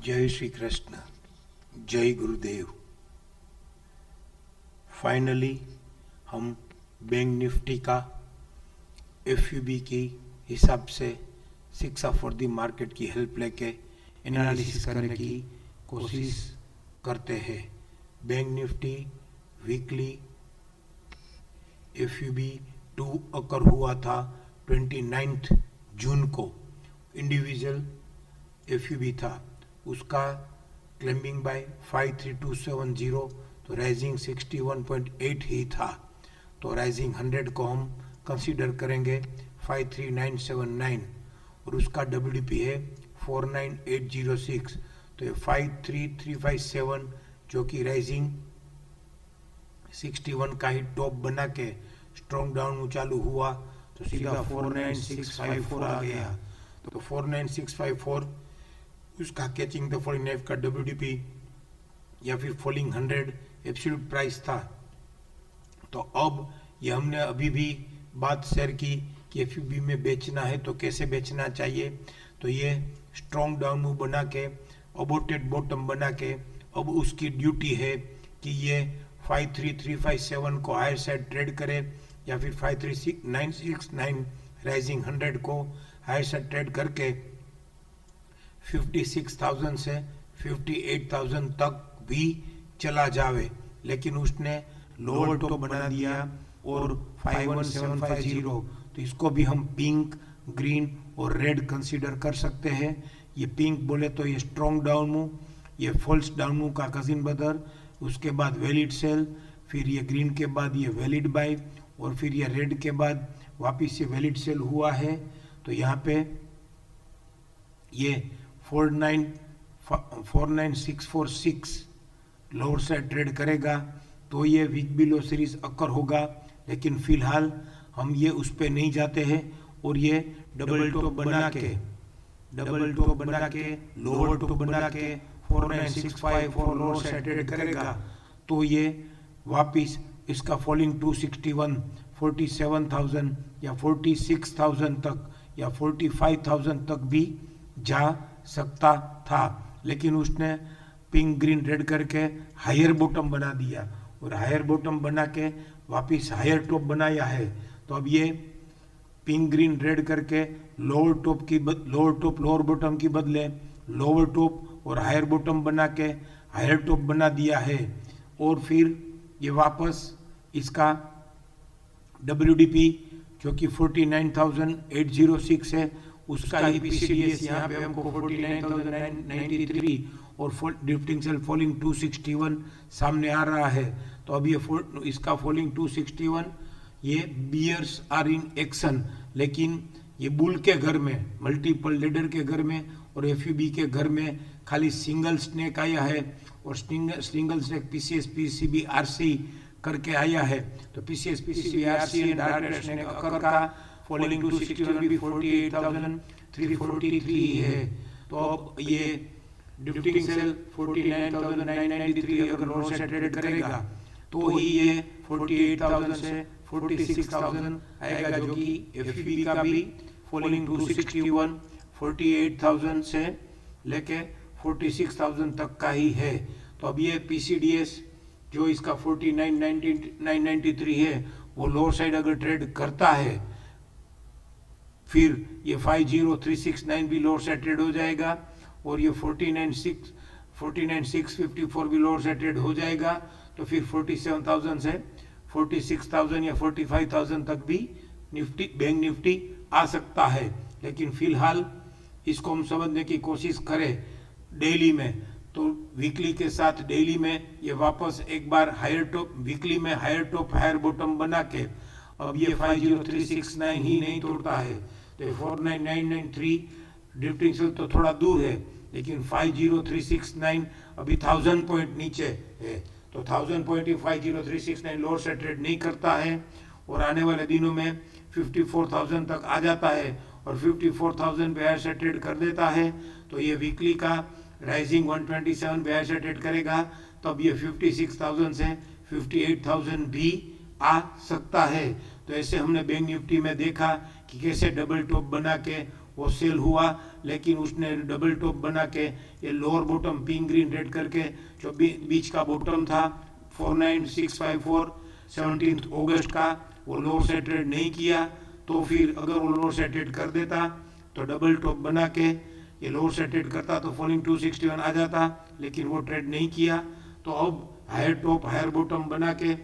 जय श्री कृष्ण, जय गुरुदेव। फाइनली हम बैंक निफ्टी का एफयूबी की हिसाब से शिक्षा फॉर द मार्केट की हेल्प लेके एनालिसिस करने की कोशिश करते हैं। बैंक निफ्टी वीकली एफयूबी 2 अकर हुआ था 29 जून को। इंडिविजुअल एफयूबी था, उसका क्लेम्बिंग बाय 53270, तो राइजिंग 61.8 ही था। तो राइजिंग 100 को हम कंसीडर करेंगे 53979 और उसका डब्ल्यूडीपी है 49806। तो ये 53357 जो कि राइजिंग 61 का ही टॉप बना के स्ट्रॉन्ग डाउन में चालू हुआ, तो सीधा 49654 आ गया। तो 49654 उसका कैचिंग द फॉलिंग नाइफ का डब्ल्यूडीपी या फिर फॉलिंग 100 एब्सोल्यूट प्राइस था। तो अब ये हमने अभी भी बात शेयर की कि एफयूबी में बेचना है तो कैसे बेचना चाहिए। तो ये स्ट्रॉन्ग डाउन मूव बना के अबोटेड बॉटम बना के अब उसकी ड्यूटी है कि ये 53357 को हायर साइड ट्रेड करे या फिर 53969 राइजिंग 100 को हायर साइड ट्रेड करके 56,000 से 58,000 तक भी चला जावे। लेकिन उसने लोअर टॉप बना दिया और 51750, तो इसको भी हम पिंक, ग्रीन और रेड कंसीडर कर सकते हैं। ये पिंक बोले तो ये स्ट्रॉन्ग डाउन मूव, ये फॉल्स डाउन मूव का कजिन ब्रदर, उसके बाद वैलिड सेल, फिर ये ग्रीन के बाद ये वैलिड बाय और फिर ये रेड के बाद वापिस से वैलिड सेल हुआ है। तो यहाँ पे ये 49646 लोअर साइड ट्रेड करेगा तो ये वीक बिलो सीरीज अकर होगा। लेकिन फिलहाल हम ये उस पर नहीं जाते हैं और ये डबल टॉप बना के लोअर टॉप बना के 49654 लोअर साइड ट्रेड करेगा तो ये वापिस इसका फॉलिंग 261 47,000 या 46,000 तक या 45,000 तक भी जा सकता था। लेकिन उसने पिंक ग्रीन रेड करके हायर बॉटम बना दिया और हायर बॉटम बना के वापिस हायर टॉप बनाया है। तो अब ये पिंक ग्रीन रेड करके लोअर टॉप लोअर बॉटम की बदले लोअर टॉप और हायर बॉटम बना के हायर टॉप बना दिया है। और फिर ये वापस इसका डब्ल्यूडीपी जो कि 49,806 है, उसका ही पीसीडीएस यहाँ पे हमको 49,993 और ड्रिफ्टिंग सेल फॉलिंग 261 सामने आ रहा है। तो अब ये इसका फॉलिंग 261, ये बियर्स आर इन एक्शन। लेकिन ये बुल के घर में, मल्टीपल लीडर के घर में और एफयूबी के घर में खाली सिंगल स्नेक आया है और single snake PCS PCB RC करके आया है। तो PCS PCB RC and direct snake occur का फॉलिंग 261 भी 48,343 है। तो अब ये ड्रिफ्टिंग सेल 49,993 अगर लोअर साइड ट्रेड करेगा तो ही ये 48,000 से 46,000 आएगा, जो कि एफयूबी का भी फॉलिंग 261 48,000 से लेके 46,000 तक का ही है। तो अब ये पीसीडीएस जो इसका 49,993 है वो लोअर साइड अगर ट्रेड करता है फिर ये 50,369 भी लोअर साइड ट्रेड हो जाएगा और ये 49,654 भी लोअर साइड ट्रेड हो जाएगा। तो फिर 47,000 से 46,000 या 45,000 तक भी निफ्टी बैंक निफ्टी आ सकता है। लेकिन फिलहाल इसको हम समझने की कोशिश करें डेली में, तो वीकली के साथ डेली में ये वापस एक बार हायर टॉप, वीकली में हायर टॉप हायर बॉटम बना के अब ये 50,369 ही नहीं तोड़ता है तो 49,993 ड्रिफ्टिंग सेल तो थोड़ा दूर है, लेकिन 50,369 अभी 1000 पॉइंट नीचे है। तो 1000 पॉइंट 50,369 लोअर साइड ट्रेड नहीं करता है और आने वाले दिनों में 54,000 तक आ जाता है और 54,000 पे हायर साइड ट्रेड कर देता है तो ये वीकली का राइजिंग 127 पे हायर साइड ट्रेड करेगा। तो अब ये 56,000 से 58,000 भी आ सकता है। तो ऐसे हमने बैंक निफ्टी में देखा कि कैसे डबल टॉप बना के वो सेल हुआ, लेकिन उसने डबल टॉप बना के ये lower bottom pink green red करके जो बीच का बॉटम था 49654 17 अगस्त का, वो लोअर से ट्रेड नहीं किया। तो फिर अगर वो लोअर से ट्रेड कर देता तो डबल टॉप बना के ये लोअर से ट्रेड करता तो फॉलिंग 261 आ जाता, लेकिन वो ट्रेड नहीं किया। तो अब हायर टॉप हायर बॉटम बना के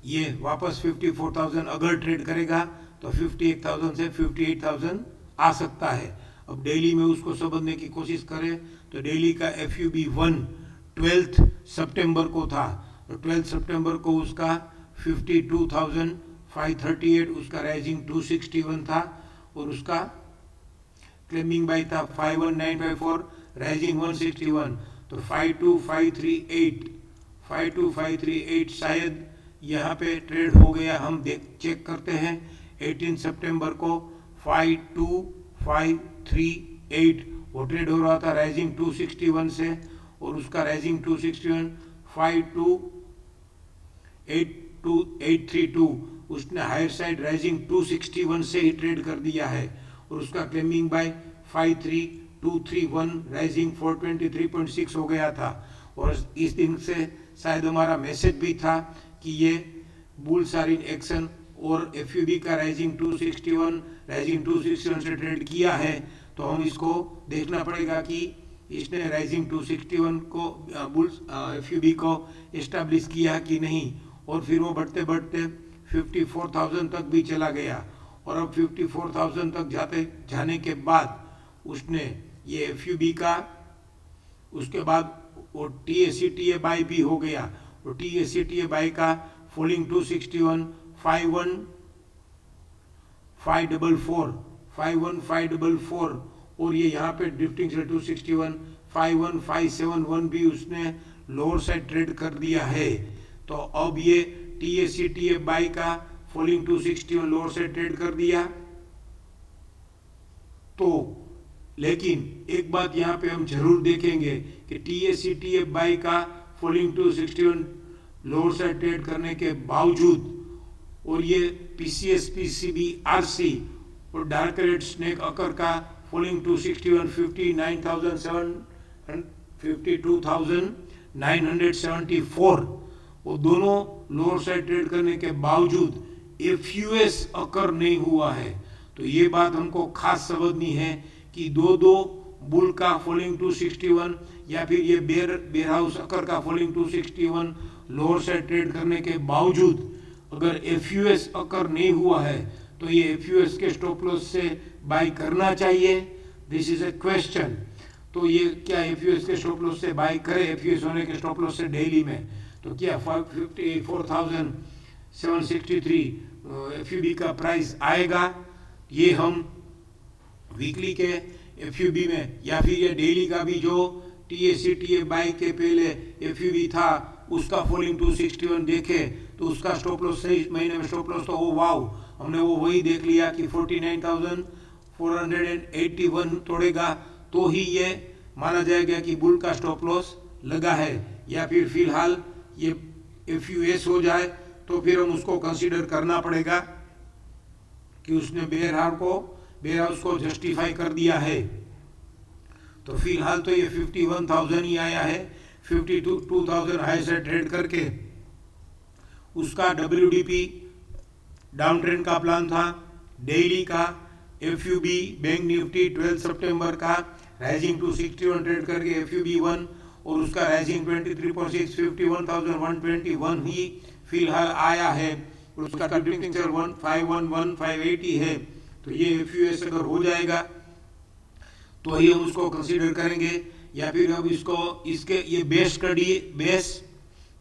ये वापस 54,000 अगर ट्रेड करेगा तो 58,000 से 58,000 आ सकता है। अब डेली में उसको समझने की कोशिश करें तो डेली का FUB1 12 सितंबर को था, तो 12 सितंबर को उसका 52,538 उसका राइजिंग 261 था और उसका क्लेमिंग बाय था 51954 राइजिंग 161, तो 52538 शायद यहाँ पे ट्रेड हो गया। हम चेक करते हैं 18 सितंबर को 52538 वो ट्रेड हो रहा था राइजिंग 261 से, और उसका राइजिंग 261 52832 उसने हायर साइड राइजिंग 261 से ही ट्रेड कर दिया है, और उसका क्लेमिंग बाय 53231 राइजिंग 423.6 हो गया था। और इस दिन से शायद हमारा मैसेज भी था कि ये बुल्स आर इन एक्शन, और FUB का राइजिंग 261 से ट्रेड किया है, तो हम इसको देखना पड़ेगा कि इसने राइजिंग 261 को बुल्स FUB को एस्टैब्लिश किया कि नहीं। और फिर वो बढ़ते बढ़ते 54,000 तक भी चला गया, और अब 54,000 तक जाने के बाद उसने ये FUB का उसके बाद वो TACTA बाय भी हो गया, और TACTA बाय का फॉलिंग 261 51544 और ये यहाँ पे ड्रिफ्टिंग से 261 51571 भी उसने लोअर साइड ट्रेड कर दिया है। तो अब ये TACTA बाय का फॉलिंग 261 लोअर साइड ट्रेड कर दिया। तो लेकिन एक बात यहाँ पे हम जरूर देखेंगे कि TACTA बाय का फॉलिंग 261 लोअर साइड ट्रेड करने के बावजूद, और ये PCS PCB RC और डार्क रेड स्नेक अकर का फॉलिंग 261 52,974 वो दोनों लोअर साइड ट्रेड करने के बावजूद FUS अकर नहीं हुआ है। तो ये बात हमको खास समझनी है कि दो बुल का फॉलिंग 261 या फिर ये बेयर हाउस अकर का फॉलिंग 261 लोअर साइड ट्रेड करने के बावजूद अगर FUS अकर नहीं हुआ है तो ये FUS के स्टॉप लॉस से बाय करना चाहिए। This is a question. तो ये क्या FUS के स्टॉप लॉस से बाय करे, FUS होने के स्टॉप लॉस से डेली में, तो क्या 54,763 FUB का प्राइस आएगा? ये हम वीकली के FUB में या फिर ये डेली का भी जो TACTA बाय के पहले FUB था उसका फॉलिंग 261 देखे तो उसका स्टॉप लॉस सही महीने में स्टॉप लॉस तो वो वाव हमने वो वही देख लिया कि 49,481 तोड़ेगा तो ही ये माना जाएगा कि बुल का स्टॉप लॉस लगा है, या फिर फिलहाल ये FUS हो जाए तो फिर हम उसको कंसीडर करना पड़ेगा कि उसने बेयर हाउस को जस्टिफाई कर दिया है। तो फिलहाल तो ये 51,000 ही आया है, 52,000 हाई से ट्रेड करके उसका WDP डाउन ट्रेंड का प्लान था। डेली का FUB बैंक निफ्टी 12 सितंबर का राइजिंग 261 ट्रेड करके FUB1 और उसका राइजिंग 23.6 51,121 ही फिलहाल आया है, और उसका ड्रिफ्टिंग चल 511,580 है। तो ये FUS अगर हो जाएगा तो ही हम उसको कंसीडर करेंगे, या फिर अब इसके ये बेस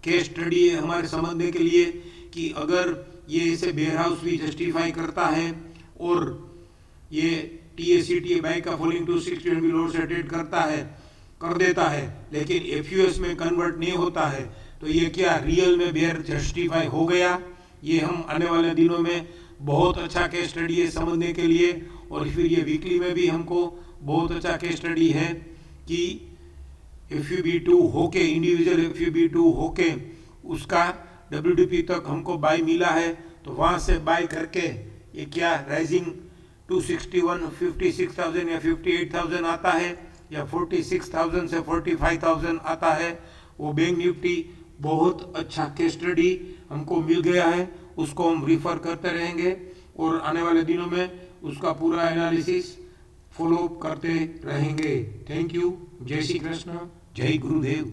केस स्टडी है हमारे समझने के लिए कि अगर ये इसे बेयर हाउस भी जस्टिफाई करता है और ये TACTA बाय का फॉलिंग 261 भी लोअर से ट्रेड कर देता है, लेकिन FUS में कन्वर्ट नहीं होता है, तो ये क्या रियल में बेयर जस्टिफाई हो गया? ये हम आने वाले दिनों में बहुत अच्छा केस स्टडी है समझने के लिए, और फिर ये वीकली में भी हमको बहुत अच्छा केस स्टडी है कि FUB2 होके इंडिविजुअल FUB2 होके उसका WDP तक हमको बाय मिला है, तो वहां से बाय करके ये क्या राइजिंग 261 56,000 या 58,000 आता है या 46,000 से 45,000 आता है, वो बैंक निफ्टी बहुत अच्छा केस स्टडी हमको मिल गया है, उसको हम रिफर करते रहेंगे और आने वाले दिनों में उसका पूरा एनालिसिस फॉलो करते रहेंगे। Thank you. जय श्री कृष्ण, जय गुरुदेव।